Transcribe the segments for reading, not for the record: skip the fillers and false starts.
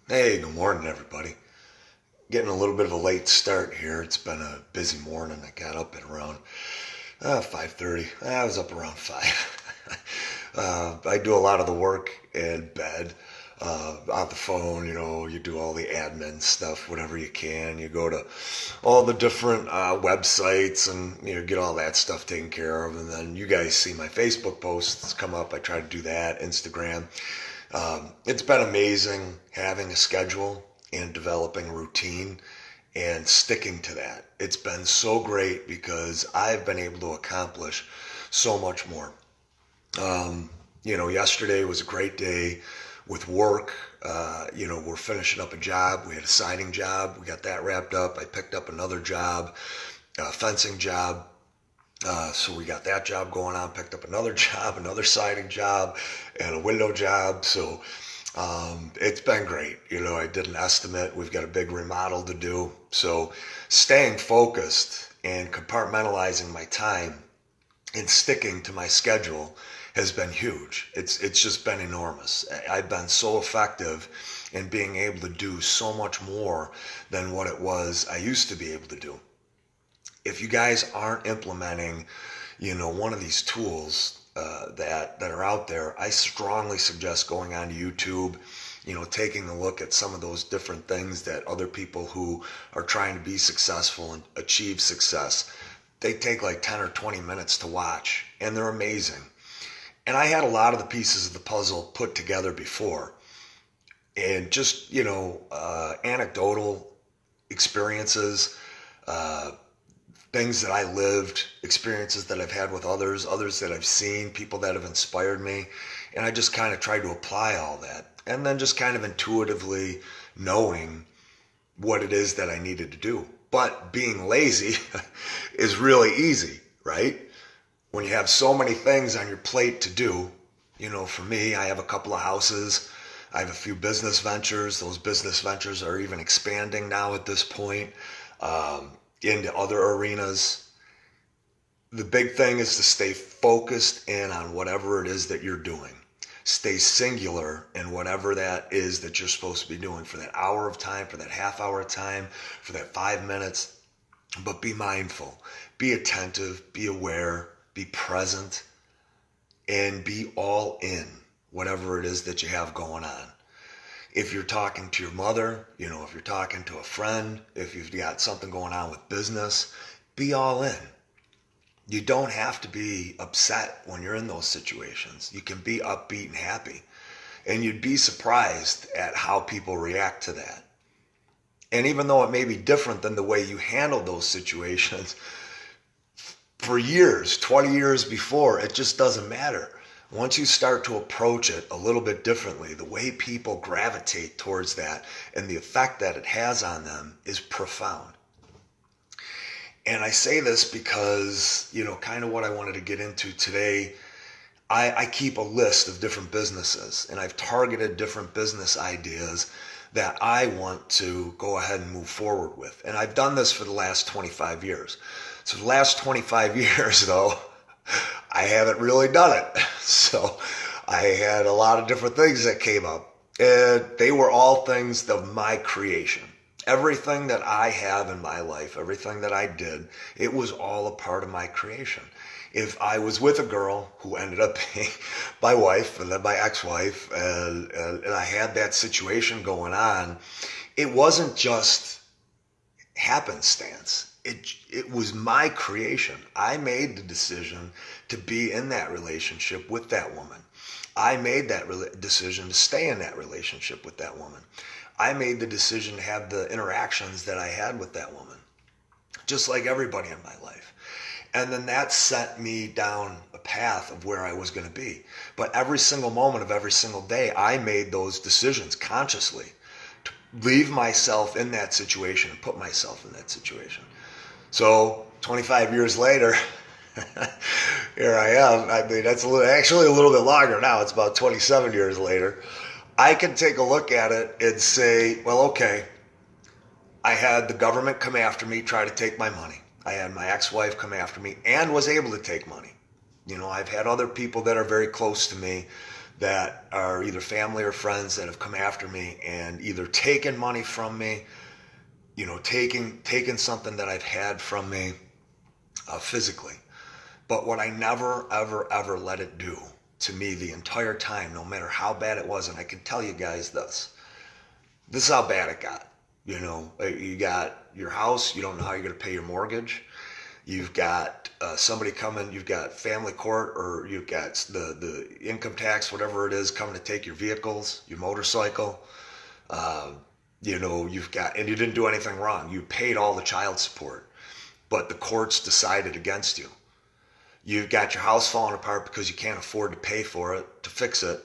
Hey, good morning, everybody. Getting a little bit of a late start here. It's been a busy morning. I got up at around 5:30. I was up around 5. I do a lot of the work in bed, on the phone. You do all the admin stuff, whatever you can. You go to all the different websites and get all that stuff taken care of. And then you guys see my Facebook posts come up. I try to do that. Instagram. It's been amazing having a schedule and developing a routine and sticking to that. It's been so great because I've been able to accomplish so much more. Yesterday was a great day with work. We're finishing up a job. We had a siding job. We got that wrapped up. I picked up another job, a fencing job. So we got that job going on, picked up another job, another siding job, and a window job. So it's been great. I did an estimate. We've got a big remodel to do. So staying focused and compartmentalizing my time and sticking to my schedule has been huge. It's just been enormous. I've been so effective in being able to do so much more than what it was I used to be able to do. If you guys aren't implementing, one of these tools that are out there, I strongly suggest going onto YouTube, taking a look at some of those different things that other people who are trying to be successful and achieve success, they take like 10 or 20 minutes to watch, and they're amazing. And I had a lot of the pieces of the puzzle put together before, and just, anecdotal experiences, uh, things that I lived, experiences that I've had with others that I've seen, people that have inspired me. And I just kind of tried to apply all that. And then just kind of intuitively knowing what it is that I needed to do. But being lazy is really easy, right? When you have so many things on your plate to do, for me, I have a couple of houses. I have a few business ventures. Those business ventures are even expanding now at this point. Into other arenas. The big thing is to stay focused in on whatever it is that you're doing. Stay singular in whatever that is that you're supposed to be doing for that hour of time, for that half hour of time, for that 5 minutes. But be mindful, be attentive, be aware, be present, and be all in whatever it is that you have going on. If you're talking to your mother, if you're talking to a friend, if you've got something going on with business, be all in. You don't have to be upset when you're in those situations. You can be upbeat and happy. And you'd be surprised at how people react to that. And even though it may be different than the way you handled those situations for years, 20 years before, it just doesn't matter. Once you start to approach it a little bit differently, the way people gravitate towards that and the effect that it has on them is profound. And I say this because, kind of what I wanted to get into today, I keep a list of different businesses, and I've targeted different business ideas that I want to go ahead and move forward with. And I've done this for the last 25 years. So the last 25 years, though, I haven't really done it. So I had a lot of different things that came up. And they were all things of my creation. Everything that I have in my life, everything that I did, it was all a part of my creation. If I was with a girl who ended up being my wife and then my ex-wife, and I had that situation going on, it wasn't just happenstance. It was my creation. I made the decision to be in that relationship with that woman. I made that decision to stay in that relationship with that woman. I made the decision to have the interactions that I had with that woman, just like everybody in my life. And then that set me down a path of where I was going to be. But every single moment of every single day, I made those decisions consciously to leave myself in that situation and put myself in that situation. So 25 years later, here I am. I mean, that's actually a little bit longer now. It's about 27 years later. I can take a look at it and say, well, okay, I had the government come after me, try to take my money. I had my ex-wife come after me and was able to take money. I've had other people that are very close to me that are either family or friends that have come after me and either taken money from me, taking something that I've had from me physically. But what I never, ever, ever let it do to me the entire time, no matter how bad it was, and I can tell you guys this is how bad it got. You got your house, you don't know how you're going to pay your mortgage. You've got somebody coming, you've got family court, or you've got the income tax, whatever it is, coming to take your vehicles, your motorcycle. You've got, and you didn't do anything wrong. You paid all the child support, but the courts decided against you. You've got your house falling apart because you can't afford to pay for it, to fix it.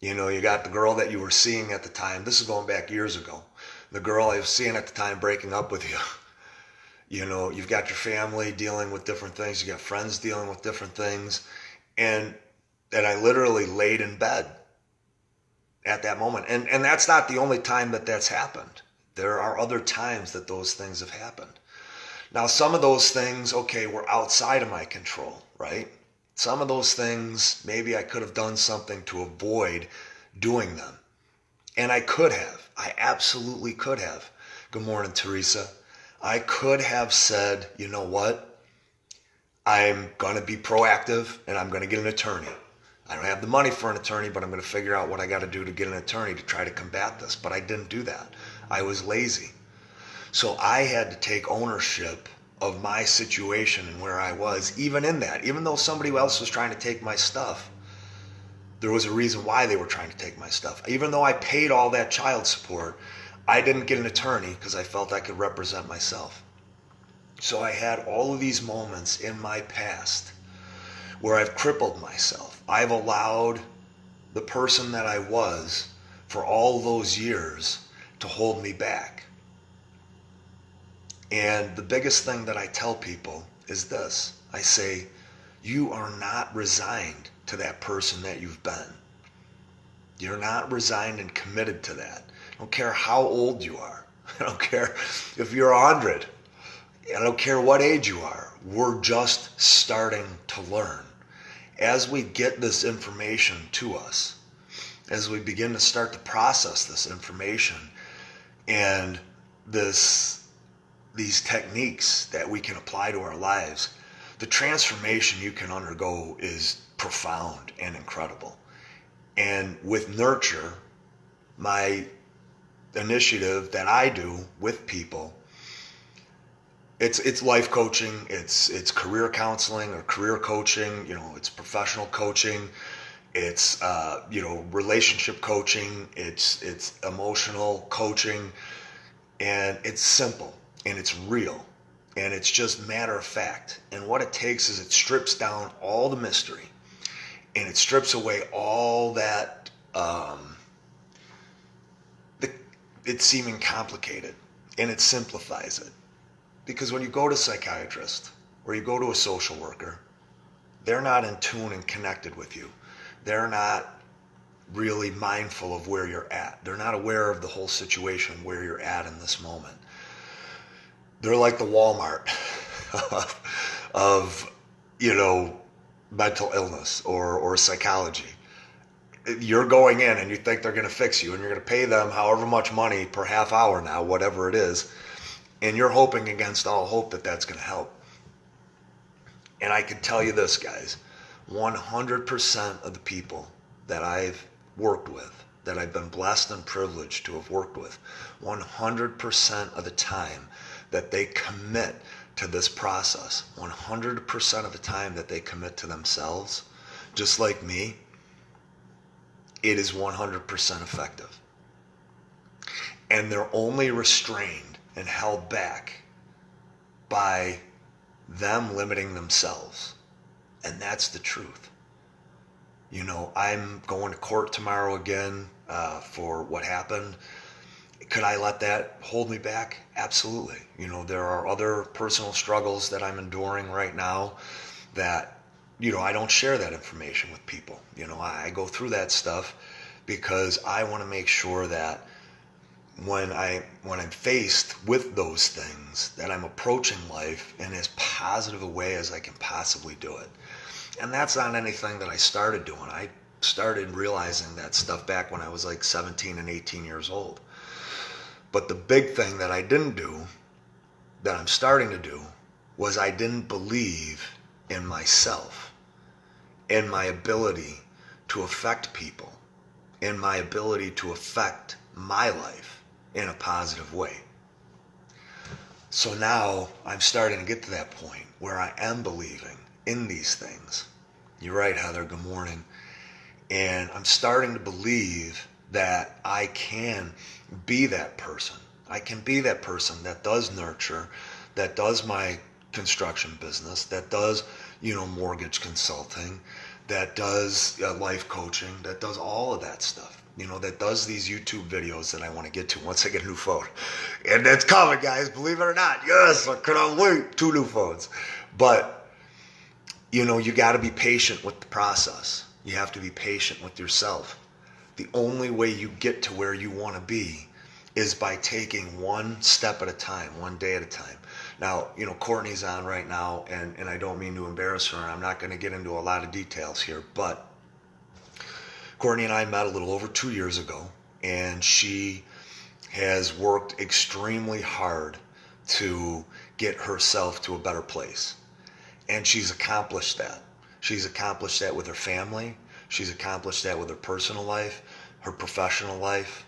You got the girl that you were seeing at the time. This is going back years ago. The girl I was seeing at the time breaking up with you. You've got your family dealing with different things. You got friends dealing with different things. And I literally laid in bed at that moment. And that's not the only time that that's happened. There are other times that those things have happened. Now, some of those things, okay, were outside of my control, right? Some of those things, maybe I could have done something to avoid doing them. And I could have. I absolutely could have. Good morning, Teresa. I could have said, you know what? I'm going to be proactive and I'm going to get an attorney. I don't have the money for an attorney, but I'm going to figure out what I got to do to get an attorney to try to combat this. But I didn't do that. I was lazy. So I had to take ownership of my situation and where I was, even in that. Even though somebody else was trying to take my stuff, there was a reason why they were trying to take my stuff. Even though I paid all that child support, I didn't get an attorney because I felt I could represent myself. So I had all of these moments in my past where I've crippled myself. I've allowed the person that I was for all those years to hold me back. And the biggest thing that I tell people is this. I say, you are not resigned to that person that you've been. You're not resigned and committed to that. I don't care how old you are. I don't care if you're 100. I don't care what age you are. We're just starting to learn. As we get this information to us, as we begin to start to process this information and these techniques that we can apply to our lives, the transformation you can undergo is profound and incredible. And with Nurture, my initiative that I do with people, it's life coaching, it's career counseling or career coaching, it's professional coaching, it's relationship coaching, it's emotional coaching, and it's simple and it's real and it's just matter of fact. And what it takes is it strips down all the mystery and it strips away all that it's seeming complicated, and it simplifies it. Because when you go to a psychiatrist or you go to a social worker, they're not in tune and connected with you. They're not really mindful of where you're at. They're not aware of the whole situation, where you're at in this moment. They're like the Walmart of mental illness or psychology. You're going in and you think they're going to fix you, and you're going to pay them however much money per half hour now, whatever it is, and you're hoping against all hope that that's going to help. And I can tell you this, guys, 100% of the people that I've worked with, that I've been blessed and privileged to have worked with, 100% of the time that they commit to this process, 100% of the time that they commit to themselves, just like me, it is 100% effective. And they're only restrained and held back by them limiting themselves. And that's the truth. I'm going to court tomorrow again for what happened. Could I let that hold me back? Absolutely. There are other personal struggles that I'm enduring right now that I don't share that information with people. I go through that stuff because I want to make sure that when I'm faced with those things, that I'm approaching life in as positive a way as I can possibly do it. And that's not anything that I started doing. I started realizing that stuff back when I was like 17 and 18 years old. But the big thing that I didn't do, that I'm starting to do, was I didn't believe in myself, in my ability to affect people, in my ability to affect my life in a positive way. So now I'm starting to get to that point where I am believing in these things. You're right, Heather. Good morning. And I'm starting to believe that I can be that person. I can be that person that does nurture, that does my construction business, that does, mortgage consulting, that does life coaching, that does all of that stuff. That does these YouTube videos that I want to get to once I get a new phone. And that's coming, guys, believe it or not. Yes, I cannot wait. 2 new phones. But, you got to be patient with the process. You have to be patient with yourself. The only way you get to where you want to be is by taking one step at a time, one day at a time. Now, Courtney's on right now, and I don't mean to embarrass her. I'm not going to get into a lot of details here, but Courtney and I met a little over 2 years ago, and she has worked extremely hard to get herself to a better place. And she's accomplished that. She's accomplished that with her family. She's accomplished that with her personal life, her professional life,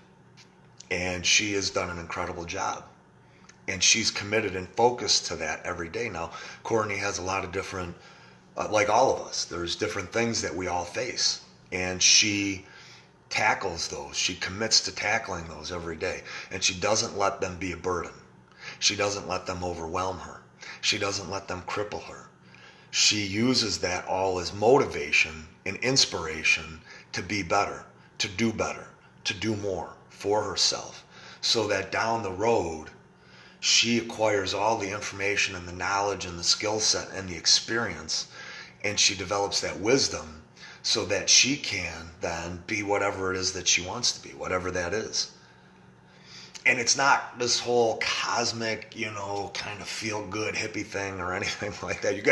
and she has done an incredible job. And she's committed and focused to that every day. Now, Courtney has a lot of different, like all of us, there's different things that we all face. And she tackles those. She commits to tackling those every day. And she doesn't let them be a burden. She doesn't let them overwhelm her. She doesn't let them cripple her. She uses that all as motivation and inspiration to be better, to do more for herself, so that down the road, she acquires all the information and the knowledge and the skill set and the experience, and she develops that wisdom so that she can then be whatever it is that she wants to be, whatever that is. And it's not this whole cosmic, kind of feel-good hippie thing or anything like that. You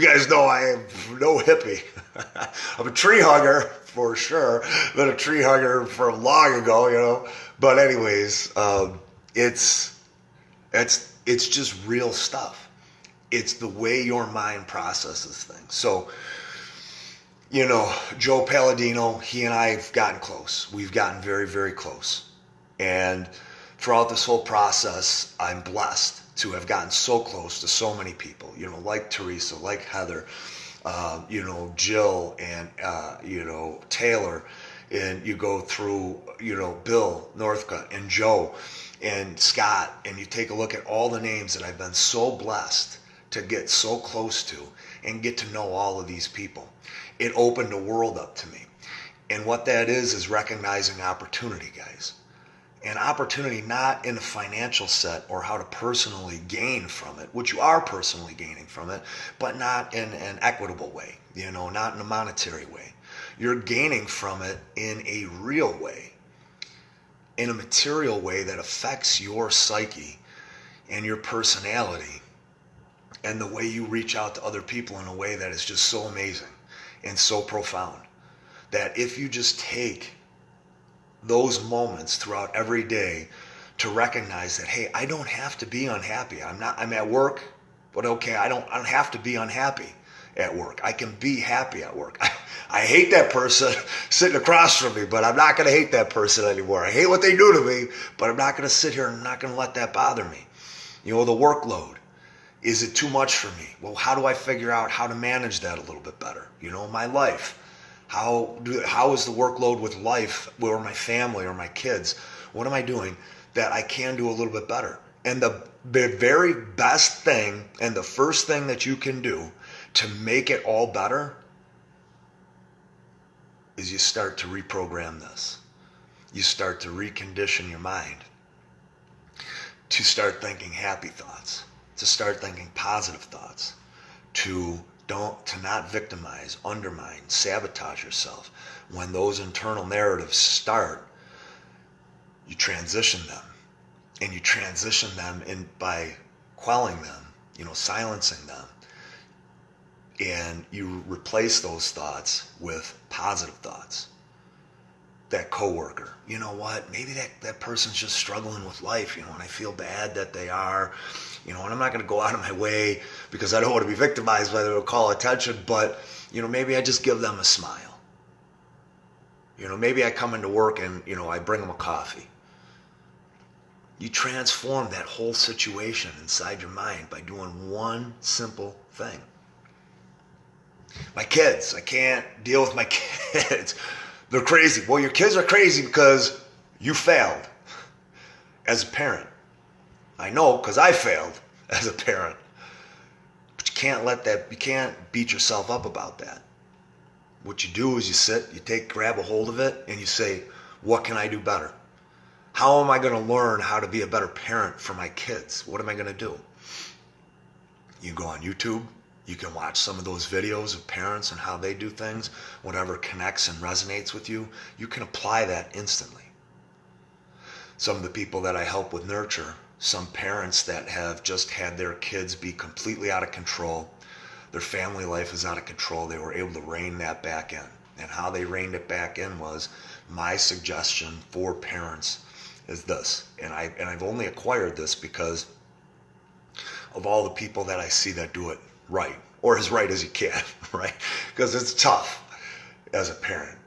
guys know I am no hippie. I'm a tree hugger for sure. Been a tree hugger for long ago, But anyways, it's just real stuff. It's the way your mind processes things. So, Joe Palladino, he and I have gotten close. We've gotten very, very close. And throughout this whole process, I'm blessed to have gotten so close to so many people, like Teresa, like Heather, Jill, and, Taylor. And you go through, Bill Northcutt and Joe and Scott, and you take a look at all the names that I've been so blessed to get so close to and get to know all of these people. It opened a world up to me. And what that is recognizing opportunity, guys. And opportunity not in a financial set or how to personally gain from it, which you are personally gaining from it, but not in an equitable way, not in a monetary way. You're gaining from it in a real way, in a material way that affects your psyche and your personality and the way you reach out to other people in a way that is just so amazing and so profound that if you just take those moments throughout every day to recognize that, hey, I don't have to be unhappy. I'm at work, but okay, I don't have to be unhappy at work. I can be happy at work. I hate that person sitting across from me, but I'm not going to hate that person anymore. I hate what they do to me, but I'm not going to sit here and I'm not going to let that bother me. The workload. Is it too much for me? Well, how do I figure out how to manage that a little bit better? My life. How is the workload with life or my family or my kids? What am I doing that I can do a little bit better? And the very best thing and the first thing that you can do to make it all better is you start to reprogram this. You start to recondition your mind to start thinking happy thoughts, to start thinking positive thoughts, to not victimize, undermine, sabotage yourself. When those internal narratives start, you transition them. And you transition them by quelling them, silencing them and you replace those thoughts with positive thoughts. That coworker, you know what, maybe that person's just struggling with life, and I feel bad that they are, and I'm not going to go out of my way because I don't want to be victimized by them or call attention, but maybe I just give them a smile. Maybe I come into work and I bring them a coffee. You transform that whole situation inside your mind by doing one simple thing. My kids, I can't deal with my kids. They're crazy. Well, your kids are crazy because you failed as a parent. I know, because I failed as a parent. But you can't beat yourself up about that. What you do is you sit, grab a hold of it, and you say, what can I do better? How am I going to learn how to be a better parent for my kids? What am I going to do? You go on YouTube. You can watch some of those videos of parents and how they do things. Whatever connects and resonates with you, you can apply that instantly. Some of the people that I help with Nurture, some parents that have just had their kids be completely out of control, their family life is out of control, they were able to rein that back in. And how they reined it back in was, my suggestion for parents is this. And I've only acquired this because of all the people that I see that do it right, or as right as you can, right? Because it's tough as a parent.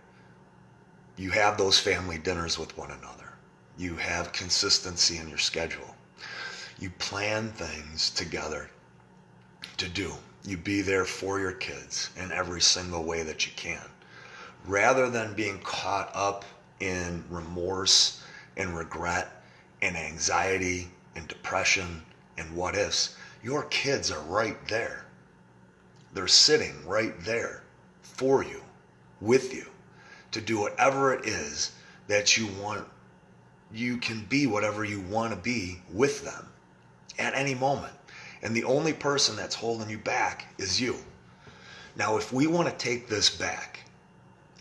You have those family dinners with one another. You have consistency in your schedule. You plan things together to do. You be there for your kids in every single way that you can. Rather than being caught up in remorse and regret and anxiety and depression and what ifs, your kids are right there. They're sitting right there for you, with you, to do whatever it is that you want. You can be whatever you want to be with them at any moment. And the only person that's holding you back is you. Now, if we want to take this back,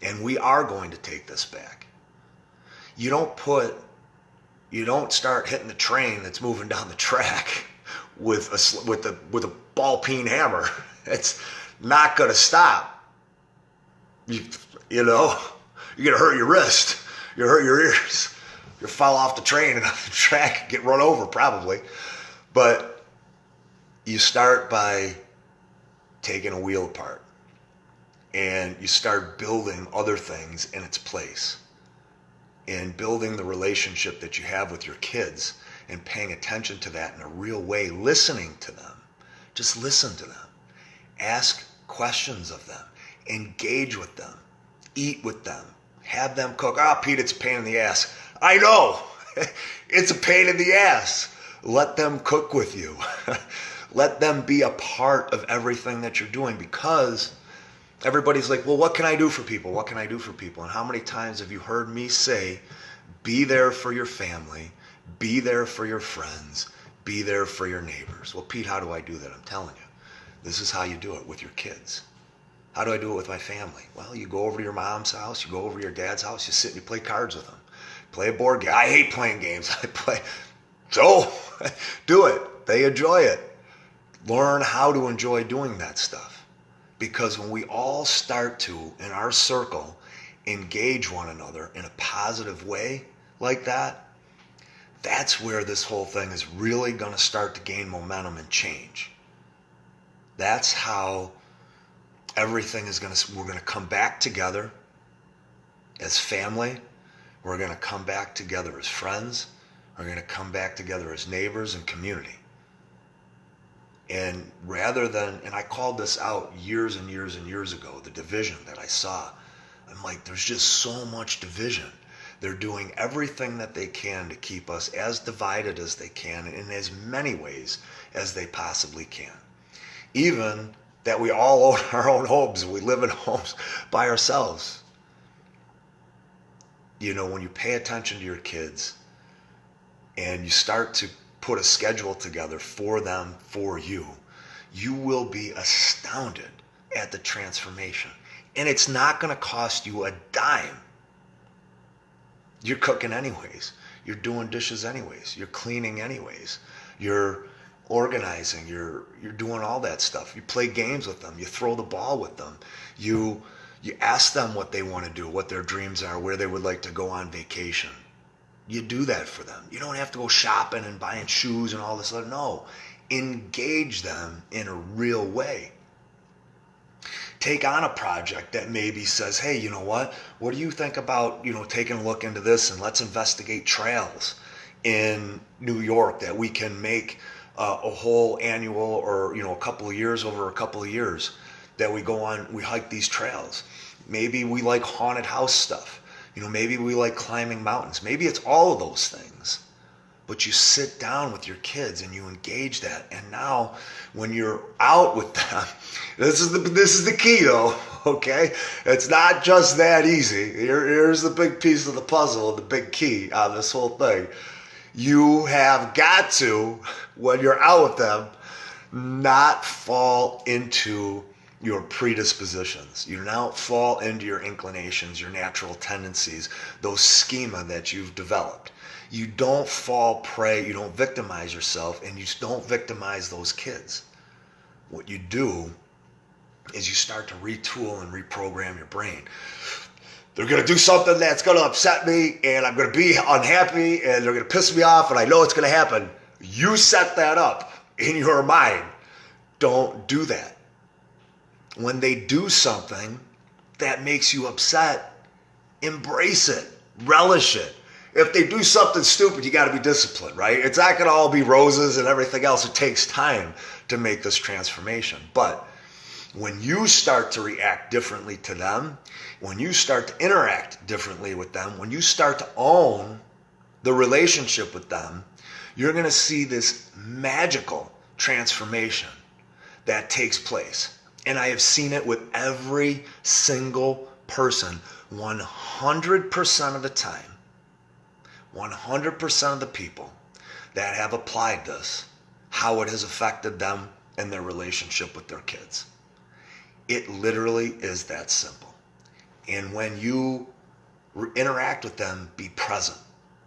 and we are going to take this back, you don't start hitting the train that's moving down the track with a ball peen hammer. It's not going to stop. You're going to hurt your wrist. You hurt your ears. You'll fall off the train and off the track, get run over probably. But you start by taking a wheel apart, and you start building other things in its place, and building the relationship that you have with your kids and paying attention to that in a real way, listening to them. Just listen to them. Ask questions of them. Engage with them. Eat with them. Have them cook. Oh, Pete, it's a pain in the ass. I know. It's a pain in the ass. Let them cook with you. Let them be a part of everything that you're doing, because everybody's like, well, what can I do for people? What can I do for people? And how many times have you heard me say, be there for your family, be there for your friends, be there for your neighbors? Well, Pete, how do I do that? I'm telling you, this is how you do it with your kids. How do I do it with my family? Well, you go over to your mom's house, you go over to your dad's house, you sit and you play cards with them. Play a board game. I hate playing games. So do it. They enjoy it. Learn how to enjoy doing that stuff. Because when we all start to, in our circle, engage one another in a positive way like that, that's where this whole thing is really going to start to gain momentum and change. That's how everything is we're going to come back together as family. We're going to come back together as friends. We're going to come back together as neighbors and community. And rather than, and I called this out years and years and years ago, the division that I saw. I'm like, there's just so much division. They're doing everything that they can to keep us as divided as they can in as many ways as they possibly can. Even that we all own our own homes. We live in homes by ourselves. When you pay attention to your kids and you start to put a schedule together for them, for you, you will be astounded at the transformation. And it's not going to cost you a dime. You're cooking anyways. You're doing dishes anyways. You're cleaning anyways. You're organizing, you're doing all that stuff. You play games with them, you throw the ball with them, you ask them what they want to do, what their dreams are, where they would like to go on vacation. You do that for them. You don't have to go shopping and buying shoes and all this other. No, engage them in a real way. Take on a project that maybe says, hey, you know what do you think about, taking a look into this, and let's investigate trails in New York that we can make a whole annual, or a couple of years, over a couple of years, that we go on, we hike these trails. Maybe we like haunted house stuff. Maybe we like climbing mountains. Maybe it's all of those things. But you sit down with your kids and you engage that. And now when you're out with them, this is the key though, okay? It's not just that easy. Here's the big piece of the puzzle, the big key on this whole thing. You have got to, when you're out with them, not fall into your predispositions. You don't fall into your inclinations, your natural tendencies, those schema that you've developed. You don't fall prey, you don't victimize yourself, and you don't victimize those kids. What you do is you start to retool and reprogram your brain. They're going to do something that's going to upset me, and I'm going to be unhappy, and they're going to piss me off, and I know it's going to happen. You set that up in your mind. Don't do that. When they do something that makes you upset, embrace it, relish it. If they do something stupid, you got to be disciplined, right? It's not going to all be roses and everything else. It takes time to make this transformation. But when you start to react differently to them, when you start to interact differently with them, when you start to own the relationship with them, you're going to see this magical transformation that takes place. And I have seen it with every single person 100% of the time. 100% of the people that have applied this, how it has affected them and their relationship with their kids. It literally is that simple. And when you interact with them, be present,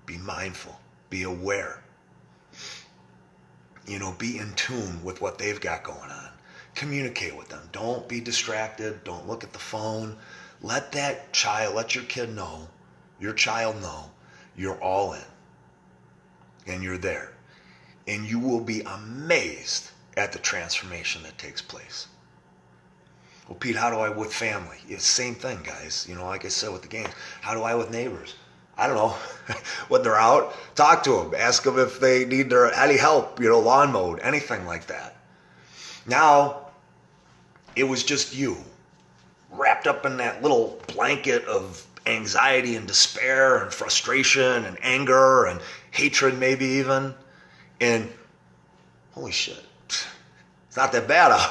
be mindful, be aware. Be in tune with what they've got going on. Communicate with them. Don't be distracted. Don't look at the phone. Let your kid know, your child know, you're all in and you're there. And you will be amazed at the transformation that takes place. Well, Pete, how do I with family? It's the same thing, guys. Like I said with the games. How do I with neighbors? I don't know. When they're out, talk to them. Ask them if they need any help, lawn mowed, anything like that. Now, it was just you, wrapped up in that little blanket of anxiety and despair and frustration and anger and hatred, maybe even. And holy shit, it's not that bad out.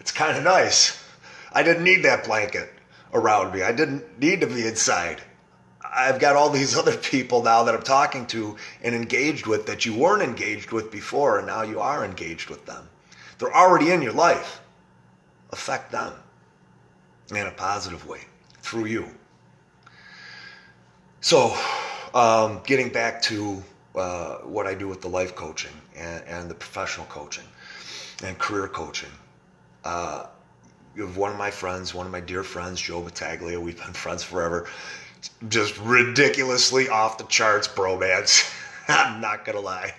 It's kind of nice. I didn't need that blanket around me. I didn't need to be inside. I've got all these other people now that I'm talking to and engaged with that you weren't engaged with before, and now you are engaged with them. They're already in your life. Affect them in a positive way through you. So, getting back to what I do with the life coaching and the professional coaching and career coaching. You have one of my friends, one of my dear friends, Joe Battaglia. We've been friends forever. Just ridiculously off the charts bromance. I'm not gonna lie.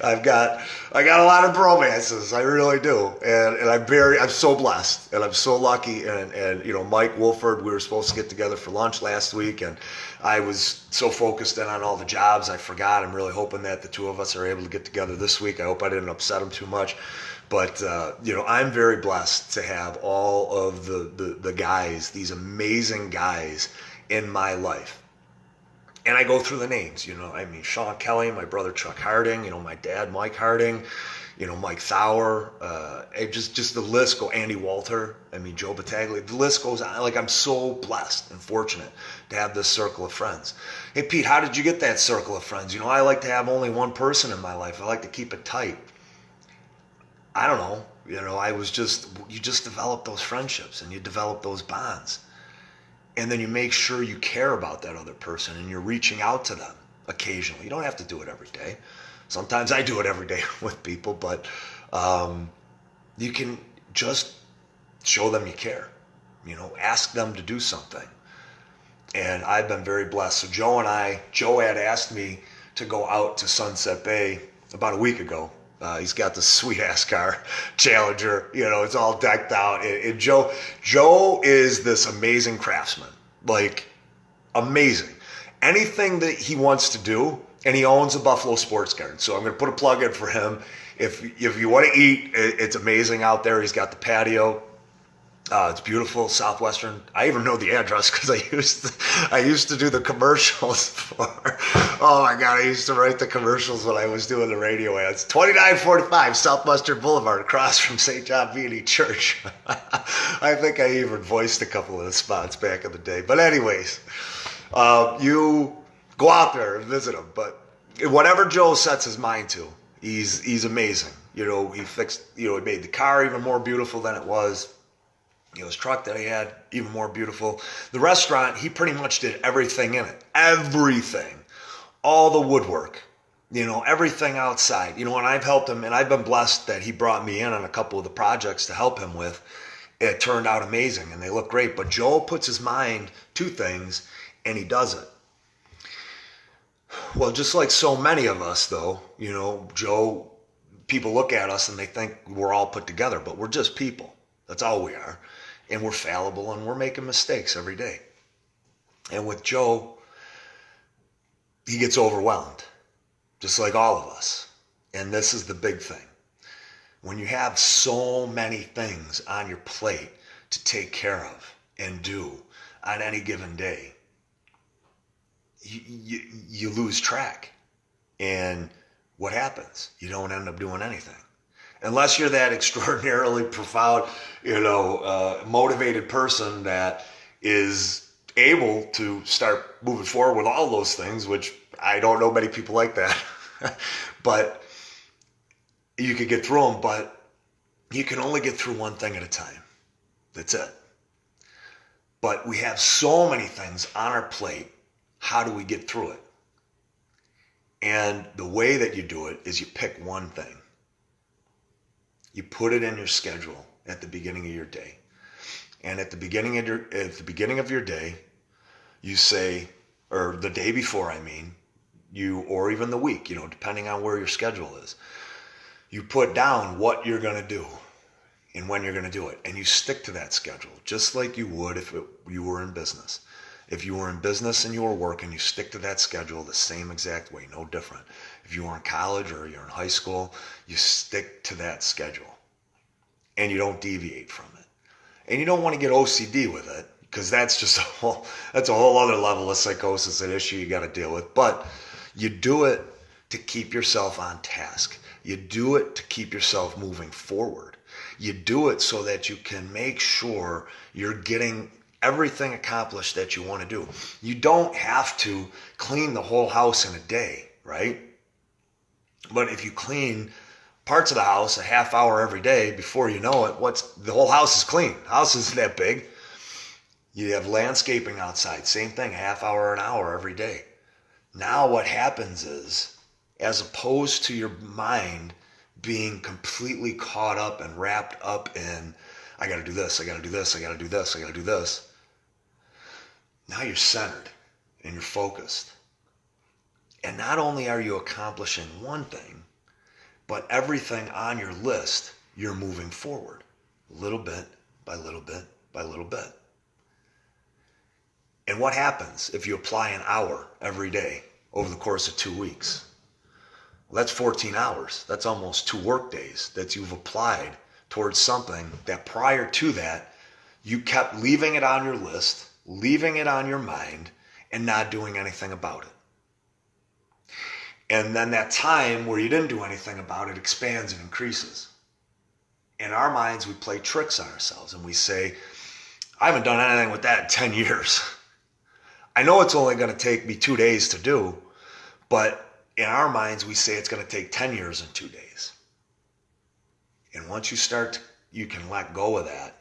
I got a lot of bromances. I really do, and I'm so blessed, and I'm so lucky. And Mike Wolford, we were supposed to get together for lunch last week, and I was so focused in on all the jobs I forgot. I'm really hoping that the two of us are able to get together this week. I hope I didn't upset him too much, but I'm very blessed to have all of the guys, these amazing guys in my life. And I go through the names, Sean Kelly, my brother Chuck Harding, my dad Mike Harding, Mike Thauer, just the list goes, Andy Walter, Joe Battaglia, the list goes on. Like, I'm so blessed and fortunate to have this circle of friends. Hey Pete, how did you get that circle of friends? I like to have only one person in my life. I like to keep it tight. I don't know, you just develop those friendships and you develop those bonds. And then you make sure you care about that other person and you're reaching out to them. occasionally. You don't have to do it every day. Sometimes I do it every day with people, but you can just show them you care. Ask them to do something. And I've been very blessed. So Joe had asked me to go out to Sunset Bay about a week ago. He's got this sweet ass car, Challenger. It's all decked out. And Joe is this amazing craftsman, like amazing. Anything that he wants to do, and he owns a Buffalo Sports Garden. So I'm going to put a plug in for him. If you want to eat, it's amazing out there. He's got the patio. It's beautiful, Southwestern. I even know the address because I used to do the commercials for. Oh my God, I used to write the commercials when I was doing the radio ads. 2945 Southwestern Boulevard, across from St. John Vianney Church. I think I even voiced a couple of the spots back in the day. But anyways, you go out there and visit him. But whatever Joe sets his mind to, he's amazing. He fixed. He made the car even more beautiful than it was. His truck that he had, even more beautiful. The restaurant, he pretty much did everything in it. Everything. All the woodwork. Everything outside. And I've helped him, and I've been blessed that he brought me in on a couple of the projects to help him with. It turned out amazing, and they look great. But Joel puts his mind to things, and he does it. Well, just like so many of us, though, Joe, people look at us and they think we're all put together, but we're just people. That's all we are. And we're fallible, and we're making mistakes every day. And with Joe, he gets overwhelmed, just like all of us. And this is the big thing. When you have so many things on your plate to take care of and do on any given day, you lose track. And what happens? You don't end up doing anything. Unless you're that extraordinarily profound, motivated person that is able to start moving forward with all those things, which I don't know many people like that. But you could get through them, but you can only get through one thing at a time. That's it. But we have so many things on our plate. How do we get through it? And the way that you do it is you pick one thing. You put it in your schedule at the beginning of your day. And at the beginning of your day, you say, or the day before, or even the week, depending on where your schedule is, you put down what you're going to do and when you're going to do it. And you stick to that schedule, just like you would if you were in business. If you were in business and you were working, you stick to that schedule the same exact way, no different. If you were in college or you're in high school, you stick to that schedule and you don't deviate from it. And you don't want to get OCD with it, because that's just that's a whole other level of psychosis, an issue you got to deal with. But you do it to keep yourself on task. You do it to keep yourself moving forward. You do it so that you can make sure you're getting everything accomplished that you want to do. You don't have to clean the whole house in a day, right? But if you clean parts of the house a half hour every day, before you know it, the whole house is clean. The house isn't that big. You have landscaping outside, same thing, a half hour, an hour every day. Now what happens is, as opposed to your mind being completely caught up and wrapped up in, I got to do this, I got to do this, I got to do this, I got to do this. Now you're centered and you're focused. And not only are you accomplishing one thing, but everything on your list, you're moving forward, little bit by little bit by little bit. And what happens if you apply an hour every day over the course of 2 weeks? Well, that's 14 hours. That's almost 2 work days that you've applied towards something that prior to that, you kept leaving it on your list, leaving it on your mind, and not doing anything about it. And then that time where you didn't do anything about it expands and increases. In our minds, we play tricks on ourselves and we say, I haven't done anything with that in 10 years. I know it's only going to take me 2 days to do, but in our minds, we say it's going to take 10 years and 2 days. And once you can let go of that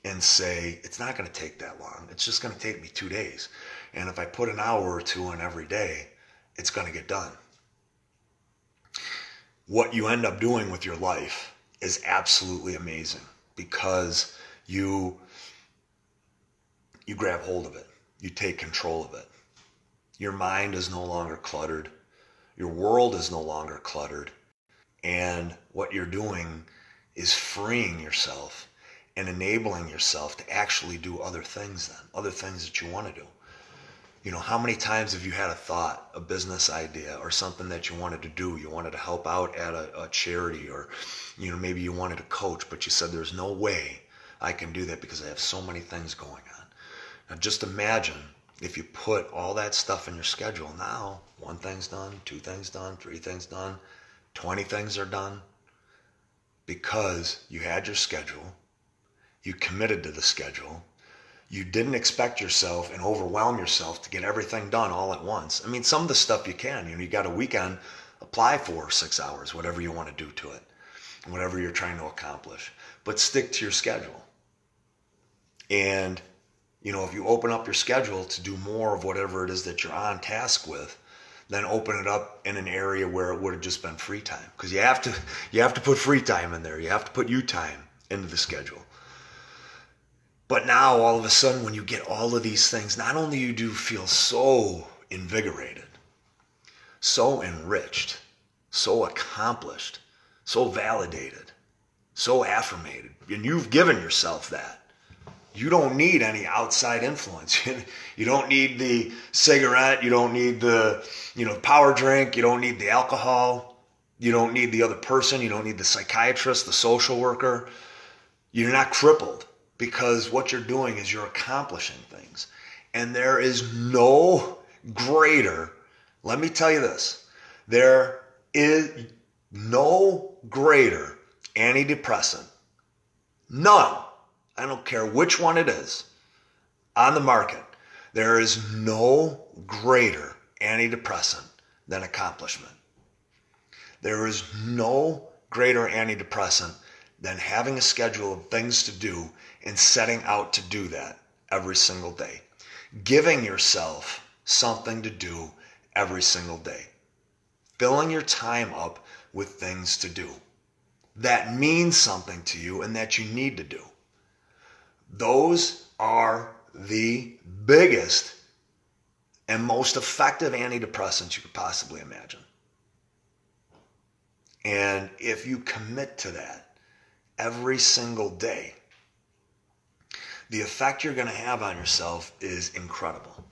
and say, it's not going to take that long. It's just going to take me 2 days. And if I put an hour or two in every day, it's going to get done. What you end up doing with your life is absolutely amazing because you grab hold of it. You take control of it. Your mind is no longer cluttered. Your world is no longer cluttered. And what you're doing is freeing yourself and enabling yourself to actually do other things then, other things that you want to do. You know, how many times have you had a thought, a business idea, or something that you wanted to do? You wanted to help out at a charity, or, you know, maybe you wanted to coach, but you said, there's no way I can do that because I have so many things going on. Now, just imagine if you put all that stuff in your schedule. Now, 1 thing's done, 2 things done, 3 things done, 20 things are done, because you had your schedule, you committed to the schedule, you didn't expect yourself and overwhelm yourself to get everything done all at once. I mean, some of the stuff you can. You know, you got a weekend, apply for 6 hours, whatever you want to do to it, whatever you're trying to accomplish. But stick to your schedule. And, you know, if you open up your schedule to do more of whatever it is that you're on task with, then open it up in an area where it would have just been free time. Because you have to put free time in there. You have to put you time into the schedule. But now, all of a sudden, when you get all of these things, not only do you feel so invigorated, so enriched, so accomplished, so validated, so affirmated, and you've given yourself that. You don't need any outside influence. You don't need the cigarette. You don't need the, power drink. You don't need the alcohol. You don't need the other person. You don't need the psychiatrist, the social worker. You're not crippled. Because what you're doing is you're accomplishing things. And there is no greater, let me tell you this, there is no greater antidepressant, none, I don't care which one it is, on the market, there is no greater antidepressant than accomplishment. There is no greater antidepressant than having a schedule of things to do and setting out to do that every single day. Giving yourself something to do every single day. Filling your time up with things to do that mean something to you and that you need to do. Those are the biggest and most effective antidepressants you could possibly imagine. And if you commit to that every single day, the effect you're going to have on yourself is incredible.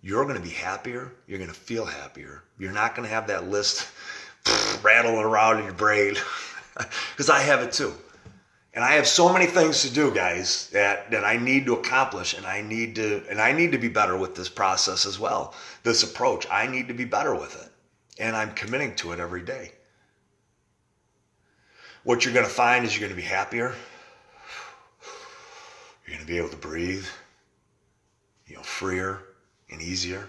You're going to be happier. You're going to feel happier. You're not going to have that list rattling around in your brain, because I have it too. And I have so many things to do, guys, that I need to accomplish, and I need to be better with this process as well. This approach, I need to be better with it. And I'm committing to it every day. What you're going to find is you're going to be happier. You're going to be able to breathe, freer and easier.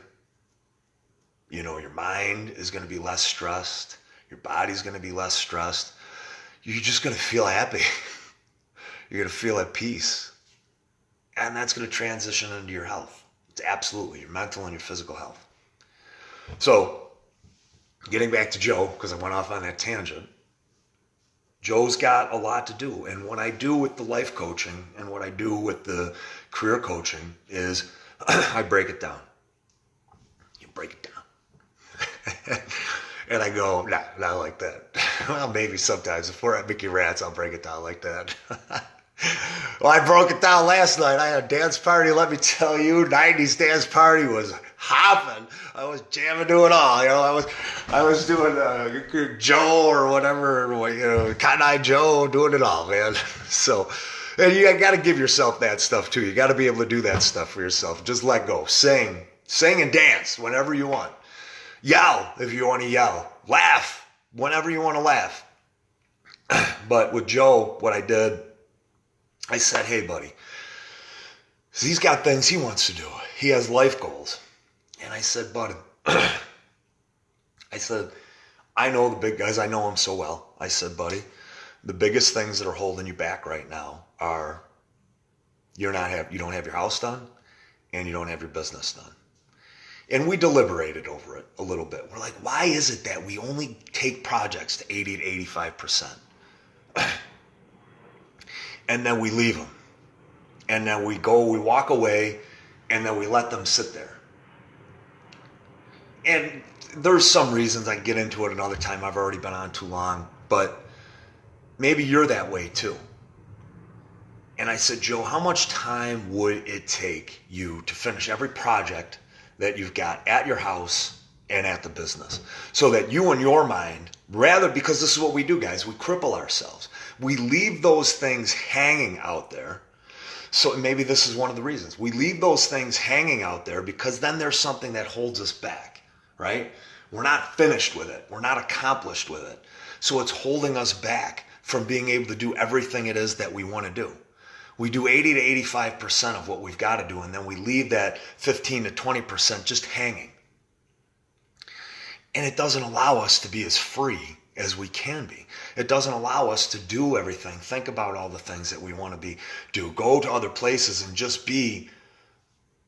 Your mind is going to be less stressed. Your body's going to be less stressed. You're just going to feel happy. You're going to feel at peace. And that's going to transition into your health. It's absolutely your mental and your physical health. So, getting back to Joe, because I went off on that tangent, Joe's got a lot to do. And what I do with the life coaching and what I do with the career coaching is I break it down. You break it down. And I go, nah, not like that. Well, maybe sometimes. Before I Mickey Rats, I'll break it down like that. Well, I broke it down last night. I had a dance party, let me tell you. 90s dance party was hopping. I was jamming to it all. I was doing Joe or whatever, Cotton Eye Joe, doing it all, man. So, and you got to give yourself that stuff too. You got to be able to do that stuff for yourself. Just let go. Sing and dance whenever you want. Yell if you want to yell. Laugh whenever you want to laugh. But with Joe, what I did, I said, hey, buddy, he's got things he wants to do. He has life goals. And I said, buddy, I know the big guys. I know them so well. I said, buddy, the biggest things that are holding you back right now are you don't have your house done and you don't have your business done. And we deliberated over it a little bit. We're like, why is it that we only take projects to 80 to 85%? And then we leave them. And then we walk away, and then we let them sit there. And there's some reasons I can get into it another time. I've already been on too long, but maybe you're that way too. And I said, Joe, how much time would it take you to finish every project that you've got at your house and at the business? So that you, in your mind, because this is what we do, guys, we cripple ourselves. We leave those things hanging out there. So maybe this is one of the reasons. We leave those things hanging out there because then there's something that holds us back, right? We're not finished with it. We're not accomplished with it. So it's holding us back from being able to do everything it is that we want to do. We do 80 to 85% of what we've got to do, and then we leave that 15 to 20% just hanging. And it doesn't allow us to be as free as we can be. It doesn't allow us to do everything, think about all the things that we want to do, go to other places and just be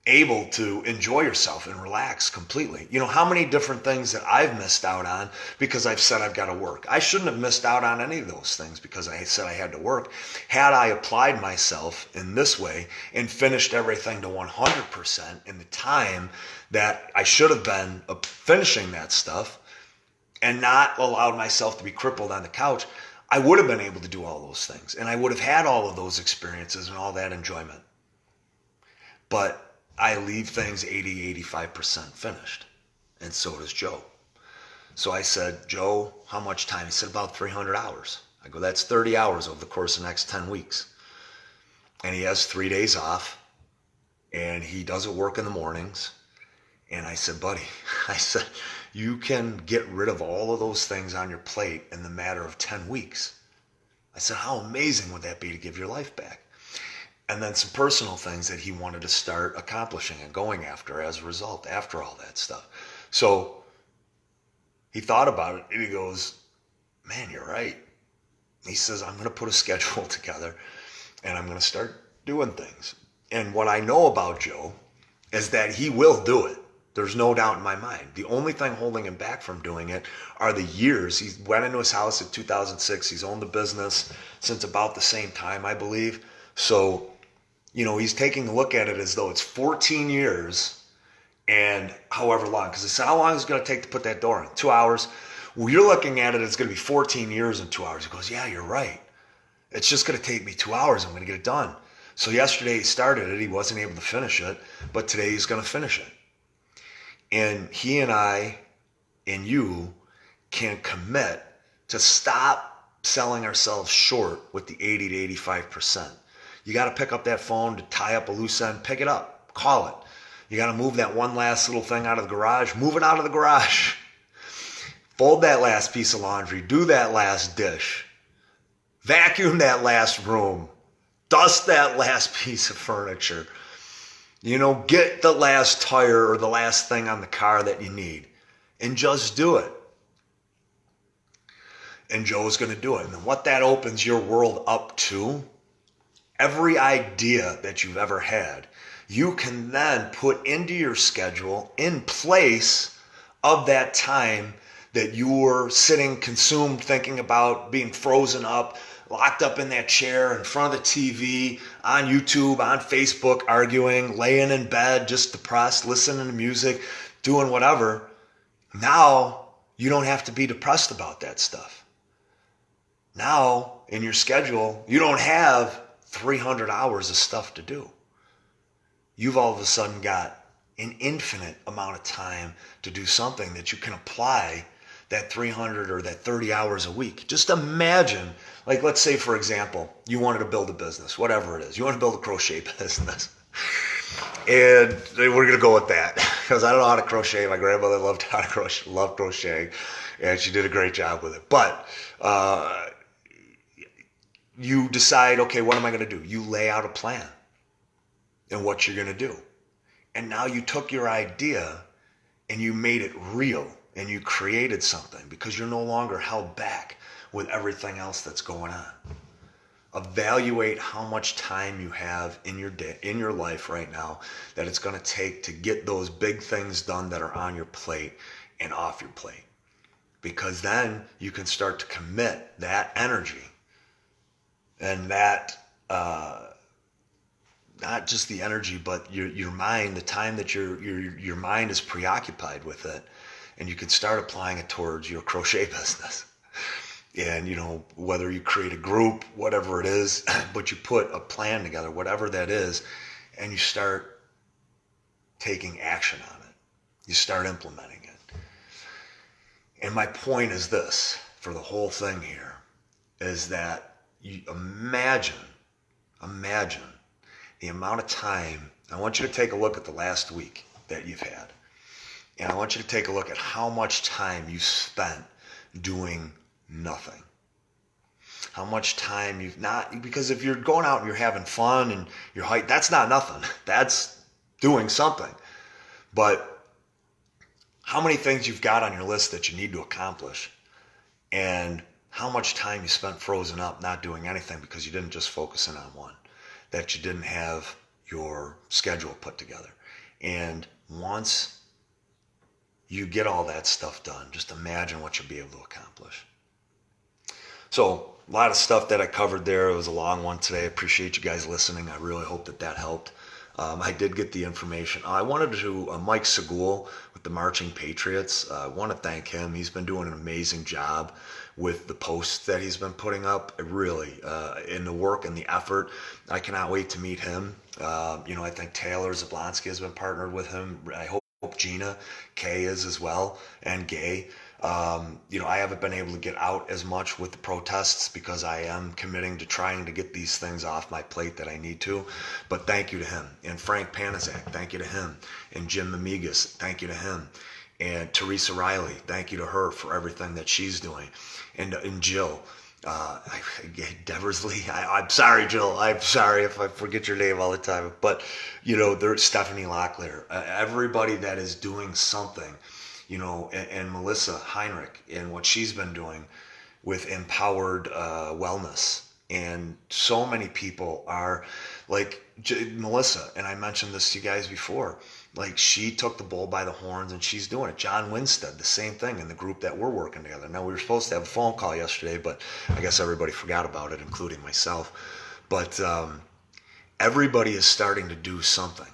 able to enjoy yourself and relax completely. You know, how many different things that I've missed out on because I've said I've got to work. I shouldn't have missed out on any of those things because I said I had to work. Had I applied myself in this way and finished everything to 100% in the time that I should have been finishing that stuff and not allowed myself to be crippled on the couch, I would have been able to do all those things. And I would have had all of those experiences and all that enjoyment. But I leave things 80, 85% finished. And so does Joe. So I said, Joe, how much time? He said, about 300 hours. I go, that's 30 hours over the course of the next 10 weeks. And he has 3 days off. And he doesn't work in the mornings. And I said, buddy, I said, you can get rid of all of those things on your plate in the matter of 10 weeks. I said, how amazing would that be to give your life back? And then some personal things that he wanted to start accomplishing and going after as a result, after all that stuff. So he thought about it and he goes, man, you're right. He says, I'm going to put a schedule together and I'm going to start doing things. And what I know about Joe is that he will do it. There's no doubt in my mind. The only thing holding him back from doing it are the years. He went into his house in 2006. He's owned the business since about the same time, I believe. So, you know, he's taking a look at it as though it's 14 years and however long. Because I said, how long is it going to take to put that door in? 2 hours. Well, you're looking at it, it's going to be 14 years and 2 hours. He goes, yeah, you're right. It's just going to take me 2 hours. I'm going to get it done. So yesterday he started it. He wasn't able to finish it. But today he's going to finish it. And he and I and you can commit to stop selling ourselves short with the 80 to 85%. You got to pick up that phone to tie up a loose end, pick it up, call it. You got to move that one last little thing out of the garage, move it out of the garage. Fold that last piece of laundry, do that last dish, vacuum that last room, dust that last piece of furniture. You know, get the last tire or the last thing on the car that you need and just do it. And Joe's going to do it. And what that opens your world up to, every idea that you've ever had, you can then put into your schedule in place of that time that you were sitting consumed thinking about being frozen up, locked up in that chair in front of the TV, on YouTube, on Facebook, arguing, laying in bed, just depressed, listening to music, doing whatever. Now you don't have to be depressed about that stuff. Now in your schedule, you don't have 300 hours of stuff to do. You've all of a sudden got an infinite amount of time to do something that you can apply that 300 or that 30 hours a week. Just imagine, like let's say for example, you wanted to build a business, whatever it is. You want to build a crochet business. And we're going to go with that because I don't know how to crochet. My grandmother loved crocheting and she did a great job with it. But you decide, okay, what am I going to do? You lay out a plan and what you're going to do. And now you took your idea and you made it real. And you created something because you're no longer held back with everything else that's going on. Evaluate how much time you have in your day, in your life right now, that it's going to take to get those big things done that are on your plate and off your plate. Because then you can start to commit that energy and that, not just the energy, but your mind, the time that your mind is preoccupied with it, and you can start applying it towards your crochet business. And, whether you create a group, whatever it is, but you put a plan together, whatever that is, and you start taking action on it. You start implementing it. And my point is this, for the whole thing here, is that you imagine the amount of time. I want you to take a look at the last week that you've had. And I want you to take a look at how much time you spent doing nothing. How much time you've not, because if you're going out and you're having fun and you're hiking, that's not nothing. That's doing something. But how many things you've got on your list that you need to accomplish, and how much time you spent frozen up not doing anything because you didn't just focus in on one, that you didn't have your schedule put together. And once you get all that stuff done, just imagine what you'll be able to accomplish. So a lot of stuff that I covered there. It was a long one today. I appreciate you guys listening. I really hope that helped. I did get the information. I wanted to, Mike Segul with the Marching Patriots, I want to thank him. He's been doing an amazing job with the posts that he's been putting up. Really, in the work and the effort. I cannot wait to meet him. I think Taylor Zablonsky has been partnered with him. I hope Gina Kay is as well, and Gay. I haven't been able to get out as much with the protests because I am committing to trying to get these things off my plate that I need to. But thank you to him. And Frank Panizak, thank you to him. And Jim Mamigas, thank you to him. And Teresa Riley, thank you to her for everything that she's doing. And Jill, Deversley, I'm sorry, Jill. I'm sorry if I forget your name all the time. But, there's Stephanie Locklear, everybody that is doing something. And Melissa Heinrich and what she's been doing with Empowered Wellness. And so many people are like Melissa, and I mentioned this to you guys before, like she took the bull by the horns and she's doing it. John Winstead, the same thing in the group that we're working together. Now, we were supposed to have a phone call yesterday, but I guess everybody forgot about it, including myself. But everybody is starting to do something.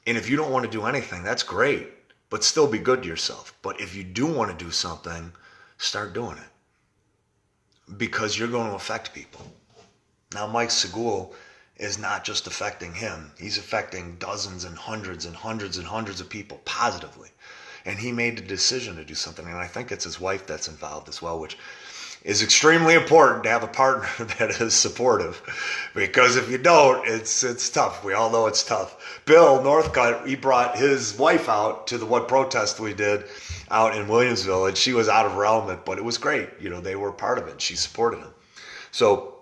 And if you don't want to do anything, that's great. But still be good to yourself. But if you do want to do something, start doing it. Because you're going to affect people. Now, Mike Segul is not just affecting him. He's affecting dozens and hundreds and hundreds and hundreds of people positively. And he made the decision to do something. And I think it's his wife that's involved as well, which is extremely important to have a partner that is supportive. Because if you don't, it's tough. We all know it's tough. Bill Northcutt, he brought his wife out to the one protest we did out in Williamsville, and she was out of her element, but it was great. They were part of it. She supported him. So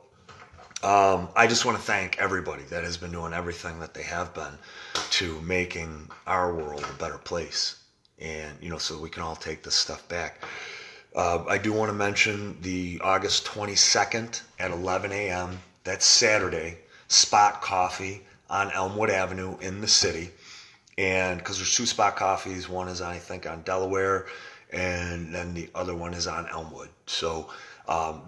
I just want to thank everybody that has been doing everything that they have been to making our world a better place. And, so we can all take this stuff back. I do want to mention the August 22nd at 11 a.m. That's Saturday, Spot Coffee on Elmwood Avenue in the city. And because there's two Spot Coffees, one is, I think, on Delaware, and then the other one is on Elmwood. So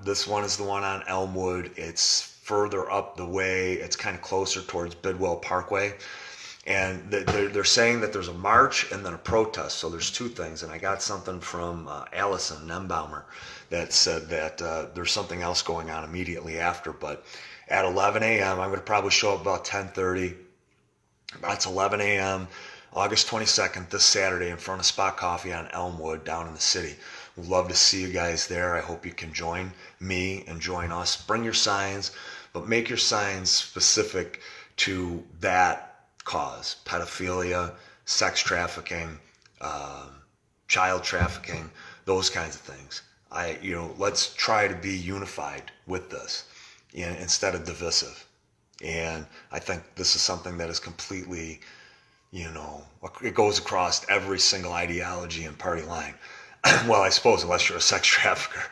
this one is the one on Elmwood. It's further up the way. It's kind of closer towards Bidwell Parkway. And they're saying that there's a march and then a protest. So there's two things. And I got something from Allison Nembaumer that said that there's something else going on immediately after. But at 11 a.m., I'm going to probably show up about 10:30. That's 11 a.m., August 22nd, this Saturday, in front of Spot Coffee on Elmwood down in the city. We'd love to see you guys there. I hope you can join me and join us. Bring your signs, but make your signs specific to that cause: pedophilia, sex trafficking, child trafficking, those kinds of things. Let's try to be unified with this instead of divisive. And I think this is something that is completely, it goes across every single ideology and party line. Well, I suppose unless you're a sex trafficker.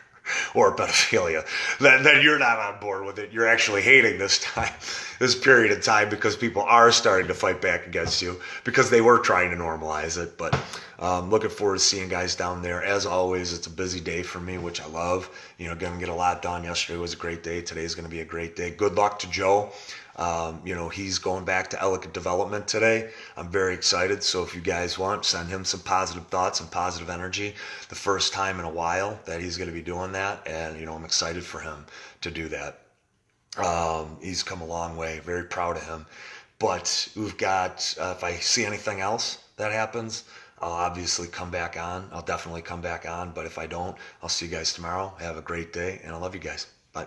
or pedophilia, then you're not on board with it. You're actually hating this period of time, because people are starting to fight back against you because they were trying to normalize it. But looking forward to seeing guys down there. As always, it's a busy day for me, which I love. Going to get a lot done. Yesterday was a great day. Today's going to be a great day. Good luck to Joe. He's going back to Ellicott Development today. I'm very excited. So if you guys want, send him some positive thoughts and positive energy. The first time in a while that he's going to be doing that. And, I'm excited for him to do that. He's come a long way. Very proud of him. But we've got, if I see anything else that happens, I'll obviously come back on. I'll definitely come back on. But if I don't, I'll see you guys tomorrow. Have a great day. And I love you guys. Bye.